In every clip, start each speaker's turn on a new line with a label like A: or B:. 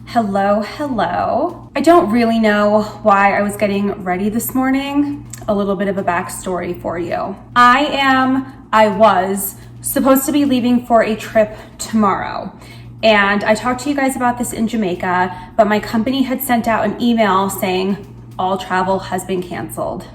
A: Hello. I don't really know why I was getting ready this morning. A little bit of a backstory for you. I was supposed to be leaving for a trip tomorrow. And I talked to you guys about this in Jamaica, but my company had sent out an email saying all travel has been canceled.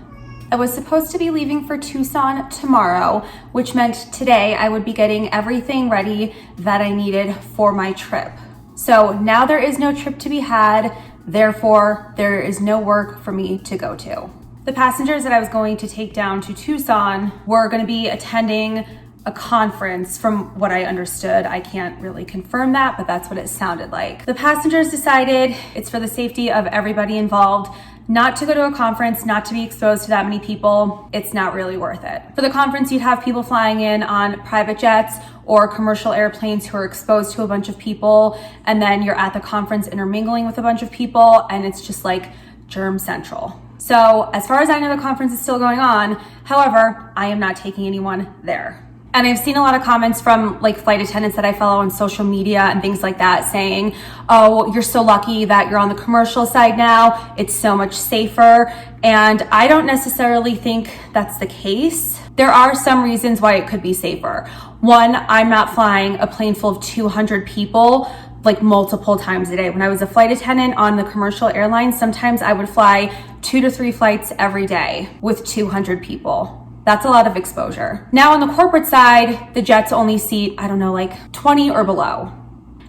A: I was supposed to be leaving for Tucson tomorrow, which meant today I would be getting everything ready that I needed for my trip. So now there is no trip to be had, therefore there is no work for me to go to. The passengers that I was going to take down to Tucson were going to be attending a conference from what I understood. I can't really confirm that, but that's what it sounded like. The passengers decided it's for the safety of everybody involved not to go to a conference, not to be exposed to that many people. It's not really worth it. For the conference, you'd have people flying in on private jets or commercial airplanes who are exposed to a bunch of people, and then you're at the conference intermingling with a bunch of people, and it's just like germ central. So as far as I know, the conference is still going on. However, I am not taking anyone there. And I've seen a lot of comments from like flight attendants that I follow on social media and things like that saying, oh, you're so lucky that you're on the commercial side now. It's so much safer. And I don't necessarily think that's the case. There are some reasons why it could be safer. One, I'm not flying a plane full of 200 people like multiple times a day. When I was a flight attendant on the commercial airlines, sometimes I would fly 2 to 3 flights every day with 200 people. That's a lot of exposure. Now on the corporate side, the jets only seat, I don't know, like 20 or below.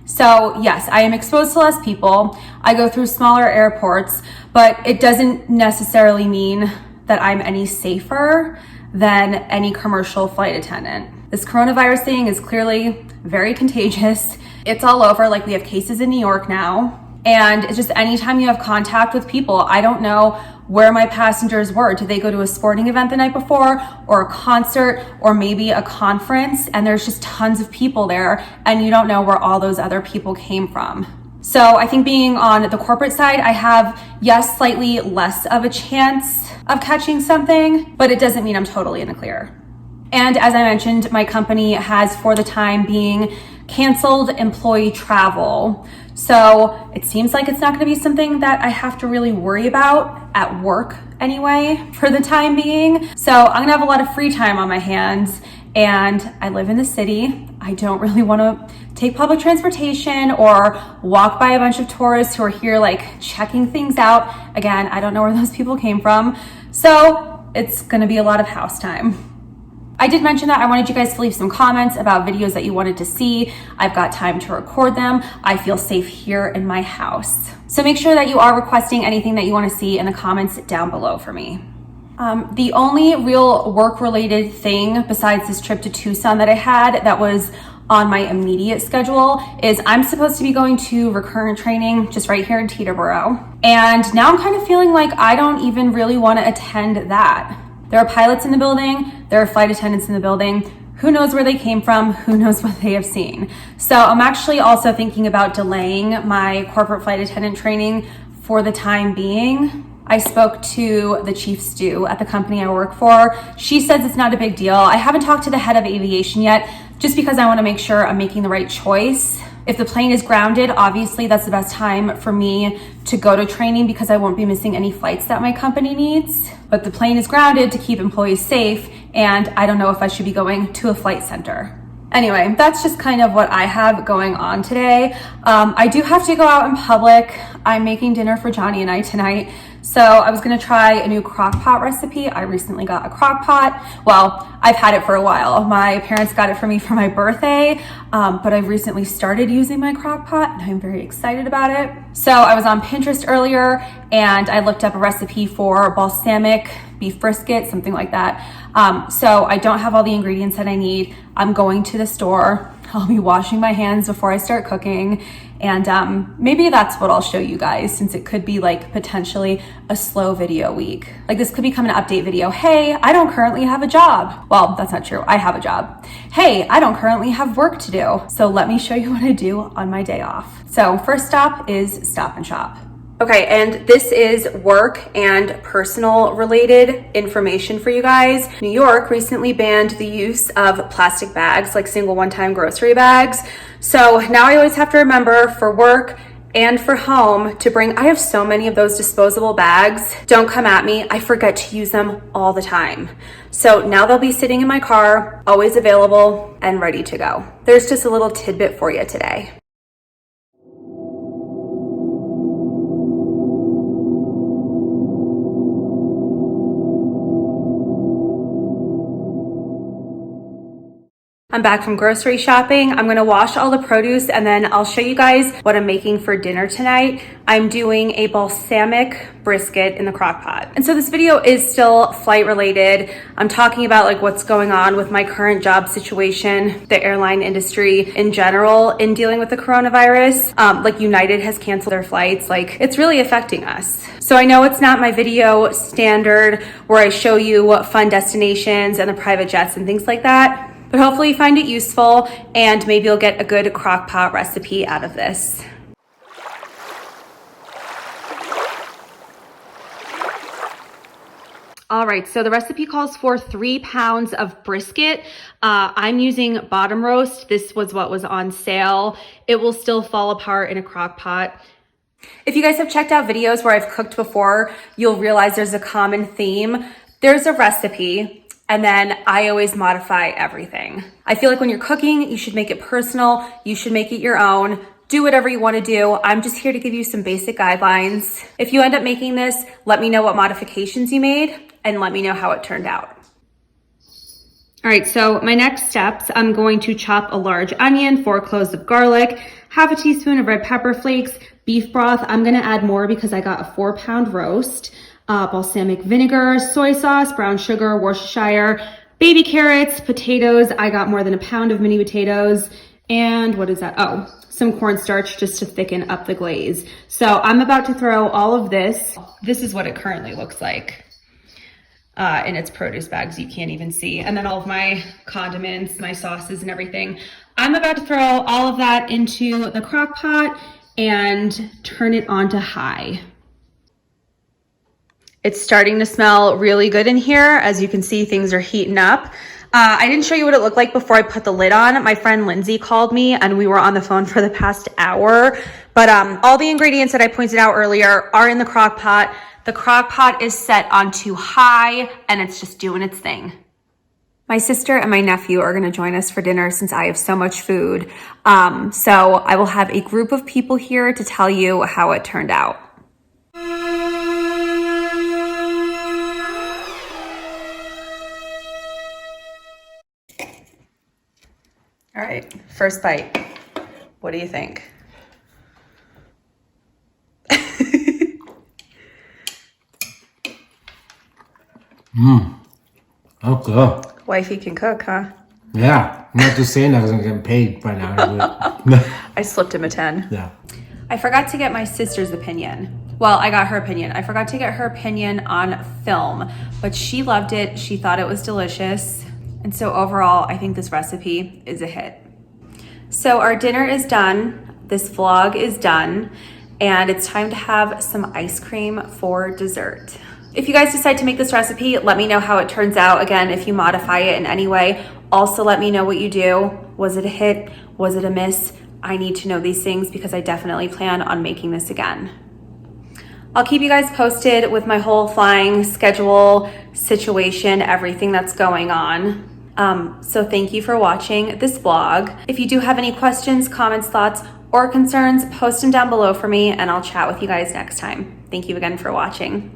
A: So yes, I am exposed to less people. I go through smaller airports, but it doesn't necessarily mean that I'm any safer than any commercial flight attendant. This coronavirus thing is clearly very contagious. It's all over, like we have cases in New York now. And it's just anytime you have contact with people, I don't know where my passengers were. Did they go to a sporting event the night before or a concert or maybe a conference? And there's just tons of people there and you don't know where all those other people came from. So I think being on the corporate side, I have, yes, slightly less of a chance of catching something, but it doesn't mean I'm totally in the clear. And as I mentioned, my company has, for the time being, canceled employee travel. So it seems like it's not going to be something that I have to really worry about at work anyway, for the time being. So I'm going to have a lot of free time on my hands, and I live in the city. I don't really want to take public transportation or walk by a bunch of tourists who are here like checking things out. Again, I don't know where those people came from. So it's going to be a lot of house time. I did mention that I wanted you guys to leave some comments about videos that you wanted to see. I've got time to record them. I feel safe here in my house. So make sure that you are requesting anything that you want to see in the comments down below for me. The only real work-related thing besides this trip to Tucson that I had that was on my immediate schedule is I'm supposed to be going to recurrent training just right here in Teterboro. And now I'm kind of feeling like I don't even really want to attend that. There are pilots in the building, there are flight attendants in the building. Who knows where they came from? Who knows what they have seen? So I'm actually also thinking about delaying my corporate flight attendant training for the time being. I spoke to the chief stew at the company I work for. She says it's not a big deal. I haven't talked to the head of aviation yet, just because I want to make sure I'm making the right choice. If the plane is grounded, obviously that's the best time for me to go to training because I won't be missing any flights that my company needs. But the plane is grounded to keep employees safe, and I don't know if I should be going to a flight center. Anyway, that's just kind of what I have going on today. I do have to go out in public. I'm making dinner for Johnny and I tonight. So I was gonna try a new crock pot recipe. I recently got a crock pot. Well, I've had it for a while. My parents got it for me for my birthday, but I've recently started using my crock pot and I'm very excited about it. So I was on Pinterest earlier and I looked up a recipe for balsamic beef brisket, something like that. So I don't have all the ingredients that I need. I'm going to the store. I'll be washing my hands before I start cooking. And maybe that's what I'll show you guys, since it could be like potentially a slow video week. Like this could become an update video. Hey, I don't currently have a job. Well, that's not true. I have a job. Hey, I don't currently have work to do. So let me show you what I do on my day off. So first stop is Stop and Shop. Okay, and this is work and personal related information for you guys. New York recently banned the use of plastic bags, like single one-time grocery bags. So now I always have to remember for work and for home to bring, I have so many of those disposable bags. Don't come at me, I forget to use them all the time. So now they'll be sitting in my car, always available and ready to go. There's just a little tidbit for you today. I'm back from grocery shopping. I'm gonna wash all the produce and then I'll show you guys what I'm making for dinner tonight. I'm doing a balsamic brisket in the crock pot. And so this video is still flight related. I'm talking about like what's going on with my current job situation, the airline industry in general in dealing with the coronavirus. Like United has canceled their flights. Like it's really affecting us. So I know it's not my video standard where I show you fun destinations and the private jets and things like that. But hopefully you find it useful and maybe you'll get a good crock pot recipe out of this. All right, so the recipe calls for 3 pounds of brisket. I'm using bottom roast. This was what was on sale. It will still fall apart in a crock pot. If you guys have checked out videos where I've cooked before, you'll realize there's a common theme. There's a recipe. And then I always modify everything. I feel like when you're cooking, you should make it personal. You should make it your own. Do whatever you want to do. I'm just here to give you some basic guidelines. If you end up making this, let me know what modifications you made and let me know how it turned out. All right, so my next steps, I'm going to chop a large onion, 4 cloves of garlic, half a teaspoon of red pepper flakes, beef broth. I'm gonna add more because I got a 4-pound roast. Balsamic vinegar, soy sauce, brown sugar, Worcestershire, baby carrots, potatoes. I got more than a pound of mini potatoes. And what is that? Oh, some cornstarch just to thicken up the glaze. So I'm about to throw all of this. This is what it currently looks like in its produce bags. You can't even see. And then all of my condiments, my sauces and everything. I'm about to throw all of that into the crock pot and turn it on to high. It's starting to smell really good in here. As you can see, things are heating up. I didn't show you what it looked like before I put the lid on. My friend Lindsay called me and we were on the phone for the past hour. But all the ingredients that I pointed out earlier are in the crock pot. The crock pot is set onto high and it's just doing its thing. My sister and my nephew are gonna join us for dinner since I have so much food. So I will have a group of people here to tell you how it turned out. All right, first bite. What do you think?
B: Okay.
A: Wifey can cook, huh?
B: Yeah, I'm not just saying that because I'm getting paid right now.
A: I slipped him a 10.
B: Yeah.
A: I forgot to get my sister's opinion. Well, I got her opinion. I forgot to get her opinion on film, but she loved it. She thought it was delicious. And so overall, I think this recipe is a hit. So our dinner is done. This vlog is done. And it's time to have some ice cream for dessert. If you guys decide to make this recipe, let me know how it turns out. Again, if you modify it in any way, also let me know what you do. Was it a hit? Was it a miss? I need to know these things because I definitely plan on making this again. I'll keep you guys posted with my whole flying schedule situation, everything that's going on. So thank you for watching this vlog. If you do have any questions, comments, thoughts, or concerns, post them down below for me and I'll chat with you guys next time. Thank you again for watching.